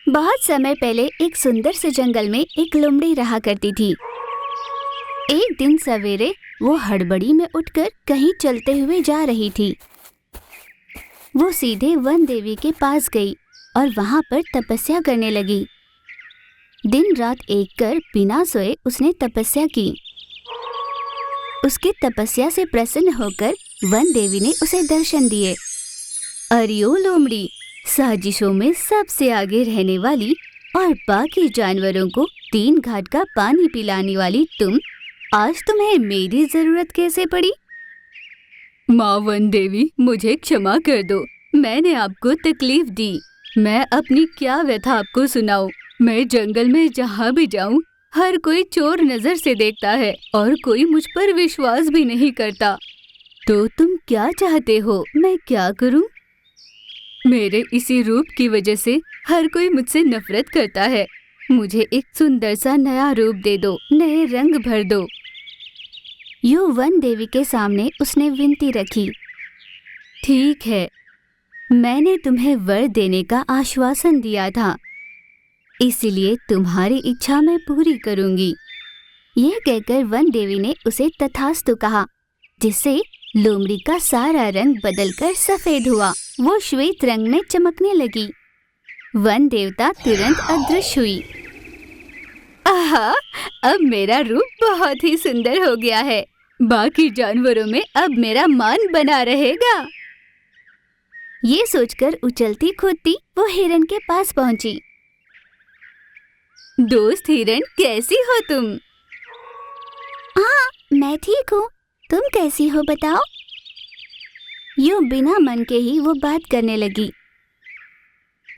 बहुत समय पहले एक सुंदर से जंगल में एक लोमड़ी रहा करती थी। एक दिन सवेरे वो हड़बड़ी में उठकर कहीं चलते हुए जा रही थी। वो सीधे वन देवी के पास गई और वहां पर तपस्या करने लगी। दिन रात एक कर बिना सोए उसने तपस्या की। उसकी तपस्या से प्रसन्न होकर वन देवी ने उसे दर्शन दिए। अरे ओ लोमड़ी, साजिशों में सबसे आगे रहने वाली और बाकी जानवरों को 3 घाट का पानी पिलाने वाली तुम, आज तुम्हें मेरी जरूरत कैसे पड़ी? माँ वन देवी, मुझे क्षमा कर दो, मैंने आपको तकलीफ दी। मैं अपनी क्या व्यथा आपको सुनाऊं। मैं जंगल में जहाँ भी जाऊं, हर कोई चोर नजर से देखता है और कोई मुझ पर विश्वास भी नहीं करता। तो तुम क्या चाहते हो, मैं क्या करूं? मेरे इसी रूप की वजह से हर कोई मुझसे नफरत करता है। मुझे एक सुंदर सा नया रूप दे दो, नए रंग भर दो। यूं वन देवी के सामने उसने विनती रखी। ठीक है, मैंने तुम्हें वर देने का आश्वासन दिया था, इसलिए तुम्हारी इच्छा मैं पूरी करूंगी। यह कहकर वन देवी ने उसे तथास्तु कहा, जिससे लोमड़ी का सारा रंग बदलकर सफेद हुआ। वो श्वेत रंग में चमकने लगी। वन देवता तुरंत अदृश्य हुई। आहा, अब मेरा रूप बहुत ही सुंदर हो गया है। बाकी जानवरों में अब मेरा मान बना रहेगा। ये सोचकर उछलती कूदती वो हिरन के पास पहुंची। दोस्त हिरन, कैसी हो तुम? हाँ, मैं ठीक हूँ। तुम कैसी हो बताओ? यूं बिना मन के ही वो बात करने लगी।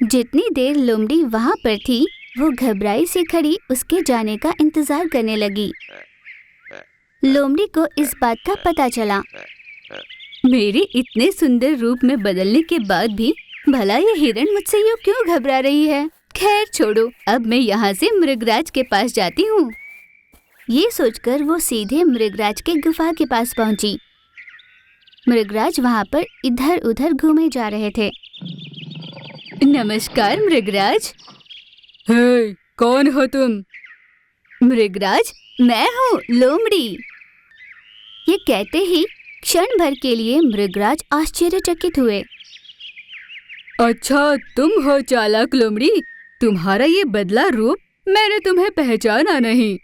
जितनी देर लोमड़ी वहां पर थी, वो घबराई सी खड़ी उसके जाने का इंतजार करने लगी। लोमड़ी को इस बात का पता चला। मेरे इतने सुंदर रूप में बदलने के बाद भी भला ये हिरन मुझसे यूं क्यों घबरा रही है? खैर छोड़ो, अब मैं यहाँ से मृगराज के पास जाती हूँ। ये सोचकर वो सीधे मृगराज के गुफा के पास पहुंची। मृगराज वहां पर इधर उधर घूमे जा रहे थे। नमस्कार मृगराज। हे, कौन हो तुम? मृगराज, मैं हूँ लोमड़ी। ये कहते ही क्षण भर के लिए मृगराज आश्चर्यचकित हुए। अच्छा, तुम हो चालाक लोमड़ी। तुम्हारा ये बदला रूप, मैंने तुम्हें पहचाना नहीं।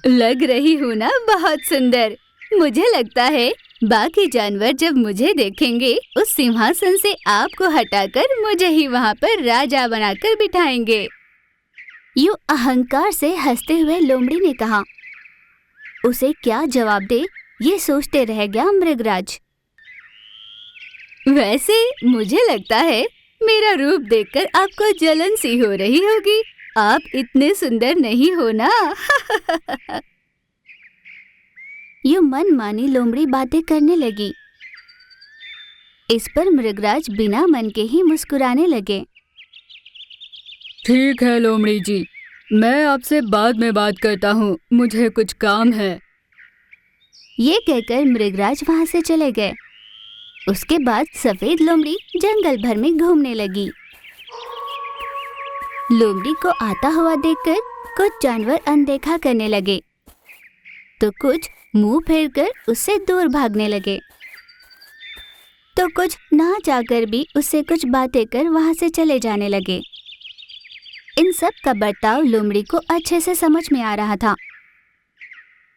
लग रही हूँ ना बहुत सुंदर। मुझे लगता है बाकी जानवर जब मुझे देखेंगे, उस सिंहासन से आपको हटाकर मुझे ही वहाँ पर राजा बनाकर बिठाएंगे। यूं अहंकार से हंसते हुए लोमड़ी ने कहा। उसे क्या जवाब दे, ये सोचते रह गया मृगराज। वैसे मुझे लगता है मेरा रूप देखकर आपको जलन सी हो रही होगी। आप इतने सुंदर नहीं हो ना। यूं मनमानी लोमड़ी बातें करने लगी। इस पर मृगराज बिना मन के ही मुस्कुराने लगे। ठीक है लोमड़ी जी, मैं आपसे बाद में बात करता हूँ, मुझे कुछ काम है। ये कहकर मृगराज वहाँ से चले गए। उसके बाद सफेद लोमड़ी जंगल भर में घूमने लगी। लोमड़ी को आता हुआ देखकर कुछ जानवर अनदेखा करने लगे, तो कुछ मुंह फेरकर उससे दूर भागने लगे, तो कुछ ना जाकर भी उससे कुछ बातें कर वहां से चले जाने लगे। इन सब का बर्ताव लोमड़ी को अच्छे से समझ में आ रहा था।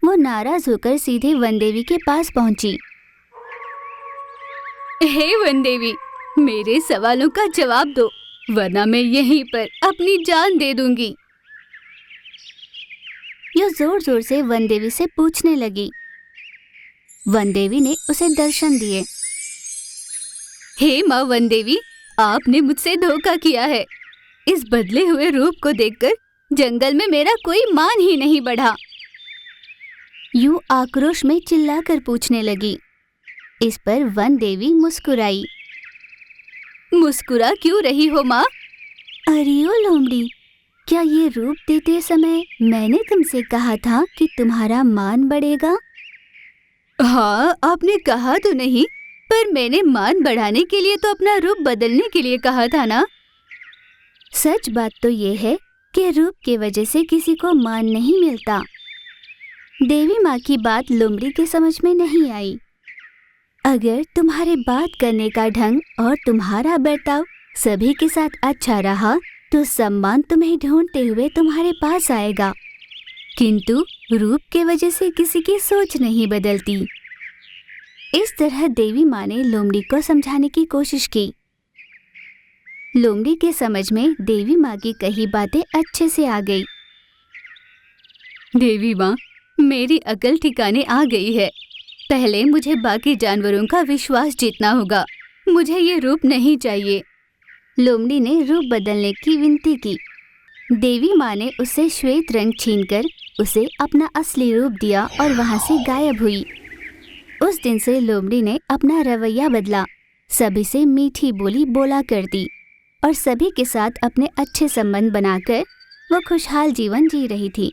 वो नाराज होकर सीधे वन देवी के पास पहुंची। हे वन देवी, मेरे सवालों का जवाब दो, वरना मैं यहीं पर अपनी जान दे दूंगी। यो जोर जोर से वन देवी से पूछने लगी। वन देवी ने उसे दर्शन दिए। हे माँ वन देवी, आपने मुझसे धोखा किया है। इस बदले हुए रूप को देखकर जंगल में मेरा कोई मान ही नहीं बढ़ा। यूं आक्रोश में चिल्लाकर पूछने लगी। इस पर वन देवी मुस्कुराई। मुस्कुरा क्यों रही हो माँ? अरे ओ लोमड़ी, क्या ये रूप देते समय मैंने तुमसे कहा था कि तुम्हारा मान बढ़ेगा? हाँ, आपने कहा तो नहीं, पर मैंने मान बढ़ाने के लिए तो अपना रूप बदलने के लिए कहा था ना। सच बात तो ये है कि रूप की वजह से किसी को मान नहीं मिलता। देवी माँ की बात लोमड़ी के समझ में नहीं आई। अगर तुम्हारे बात करने का ढंग और तुम्हारा बर्ताव सभी के साथ अच्छा रहा तो सम्मान तुम्हें ढूंढते हुए तुम्हारे पास आएगा, किंतु रूप के वजह से किसी की सोच नहीं बदलती। इस तरह देवी माँ ने लोमड़ी को समझाने की कोशिश की। लोमड़ी के समझ में देवी माँ की कही बातें अच्छे से आ गई। देवी माँ, मेरी अकल ठिकाने आ गई है। पहले मुझे बाकी जानवरों का विश्वास जीतना होगा। मुझे ये रूप नहीं चाहिए। लोमड़ी ने रूप बदलने की विनती की। देवी माँ ने उससे श्वेत रंग छीनकर उसे अपना असली रूप दिया और वहाँ से गायब हुई। उस दिन से लोमड़ी ने अपना रवैया बदला, सभी से मीठी बोली बोला करती और सभी के साथ अपने अच्छे संबंध बनाकर वो खुशहाल जीवन जी रही थी।